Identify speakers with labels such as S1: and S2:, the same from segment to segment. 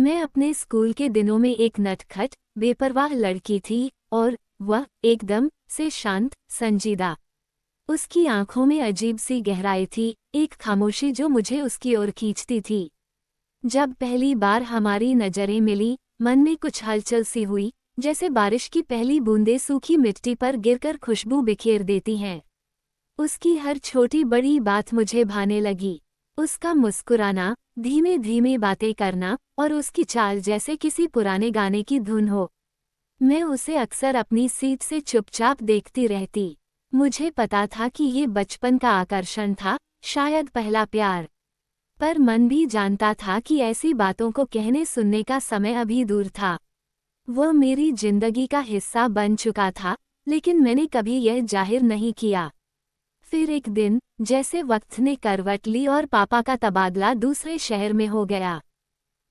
S1: मैं अपने स्कूल के दिनों में एक नटखट बेपरवाह लड़की थी और वह एकदम से शांत संजीदा। उसकी आंखों में अजीब सी गहराई थी, एक खामोशी जो मुझे उसकी ओर खींचती थी। जब पहली बार हमारी नजरें मिली, मन में कुछ हलचल सी हुई, जैसे बारिश की पहली बूंदें सूखी मिट्टी पर गिरकर खुशबू बिखेर देती हैं। उसकी हर छोटी बड़ी बात मुझे भाने लगी। उसका मुस्कुराना, धीमे धीमे बातें करना और उसकी चाल जैसे किसी पुराने गाने की धुन हो। मैं उसे अक्सर अपनी सीट से चुपचाप देखती रहती। मुझे पता था कि ये बचपन का आकर्षण था, शायद पहला प्यार। पर मन भी जानता था कि ऐसी बातों को कहने सुनने का समय अभी दूर था। वह मेरी जिंदगी का हिस्सा बन चुका था, लेकिन मैंने कभी यह जाहिर नहीं किया। फिर एक दिन, जैसे वक्त ने करवट ली और पापा का तबादला दूसरे शहर में हो गया,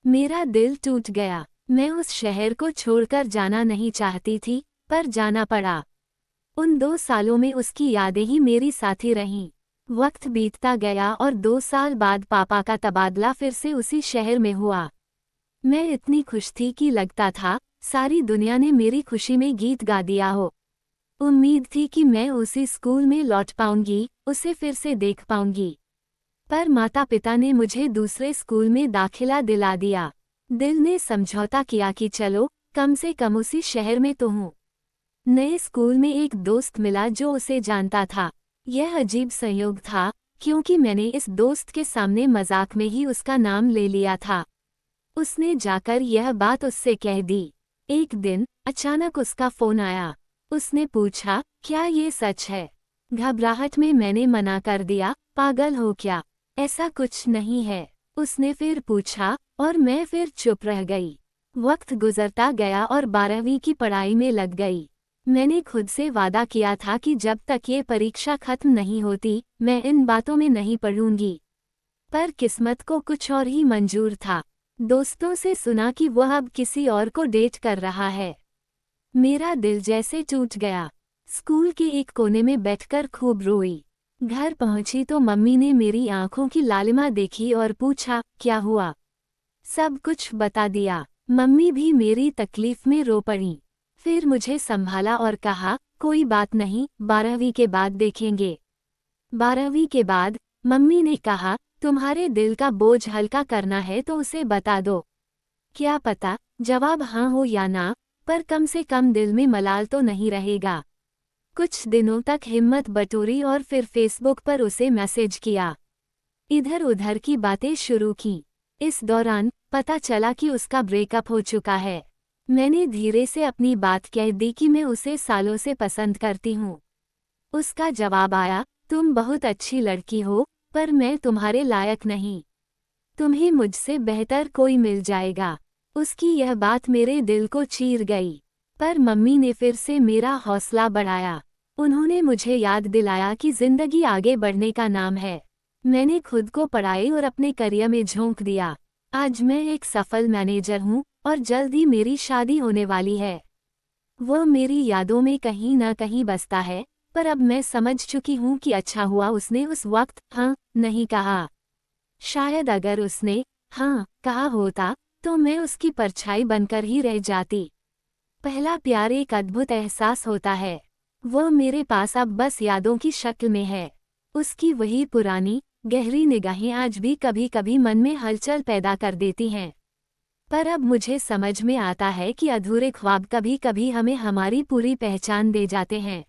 S1: मेरा दिल टूट गया। मैं उस शहर को छोड़कर जाना नहीं चाहती थी, पर जाना पड़ा। उन 2 सालों में उसकी यादें ही मेरी साथी रहीं। वक्त बीतता गया और 2 साल बाद पापा का तबादला फिर से उसी शहर में हुआ। मैं इतनी खुश थी कि लगता था सारी दुनिया ने मेरी खुशी में गीत गा दिया हो। उम्मीद थी कि मैं उसी स्कूल में लौट पाऊंगी, उसे फिर से देख पाऊंगी। पर माता पिता ने मुझे दूसरे स्कूल में दाखिला दिला दिया। दिल ने समझौता किया कि चलो, कम से कम उसी शहर में तो हूँ। नए स्कूल में एक दोस्त मिला जो उसे जानता था। यह अजीब संयोग था, क्योंकि मैंने इस दोस्त के सामने मजाक में ही उसका नाम ले लिया था। उसने जाकर यह बात उससे कह दी। एक दिन अचानक उसका फोन आया। उसने पूछा, क्या ये सच है? घबराहट में मैंने मना कर दिया, पागल हो क्या, ऐसा कुछ नहीं है। उसने फिर पूछा और मैं फिर चुप रह गई। वक्त गुजरता गया और 12वीं की पढ़ाई में लग गई। मैंने खुद से वादा किया था कि जब तक ये परीक्षा खत्म नहीं होती, मैं इन बातों में नहीं पढ़ूंगी। पर किस्मत को कुछ और ही मंजूर था। दोस्तों से सुना कि वह अब किसी और को डेट कर रहा है। मेरा दिल जैसे टूट गया। स्कूल के एक कोने में बैठकर खूब रोई। घर पहुंची तो मम्मी ने मेरी आंखों की लालिमा देखी और पूछा, क्या हुआ? सब कुछ बता दिया। मम्मी भी मेरी तकलीफ में रो पड़ी। फिर मुझे संभाला और कहा, कोई बात नहीं, 12वीं के बाद देखेंगे। 12वीं के बाद? मम्मी ने कहा, तुम्हारे दिल का बोझ हल्का करना है तो उसे बता दो। क्या पता जवाब हाँ हो या ना, पर कम से कम दिल में मलाल तो नहीं रहेगा। कुछ दिनों तक हिम्मत बटोरी और फिर फेसबुक पर उसे मैसेज किया। इधर उधर की बातें शुरू की। इस दौरान पता चला कि उसका ब्रेकअप हो चुका है। मैंने धीरे से अपनी बात कह दी कि मैं उसे सालों से पसंद करती हूँ। उसका जवाब आया, तुम बहुत अच्छी लड़की हो, पर मैं तुम्हारे लायक नहीं। तुम्हें मुझसे बेहतर कोई मिल जाएगा। उसकी यह बात मेरे दिल को चीर गई। पर मम्मी ने फिर से मेरा हौसला बढ़ाया। उन्होंने मुझे याद दिलाया कि जिंदगी आगे बढ़ने का नाम है। मैंने खुद को पढ़ाई और अपने करियर में झोंक दिया। आज मैं एक सफल मैनेजर हूँ और जल्द ही मेरी शादी होने वाली है। वो मेरी यादों में कहीं ना कहीं बसता है, पर अब मैं समझ चुकी हूँ कि अच्छा हुआ उसने उस वक्त हाँ नहीं कहा। शायद अगर उसने हाँ कहा होता तो मैं उसकी परछाई बनकर ही रह जाती। पहला प्यार एक अद्भुत एहसास होता है। वो मेरे पास अब बस यादों की शक्ल में है। उसकी वही पुरानी गहरी निगाहें आज भी कभी कभी मन में हलचल पैदा कर देती हैं। पर अब मुझे समझ में आता है कि अधूरे ख्वाब कभी कभी हमें हमारी पूरी पहचान दे जाते हैं।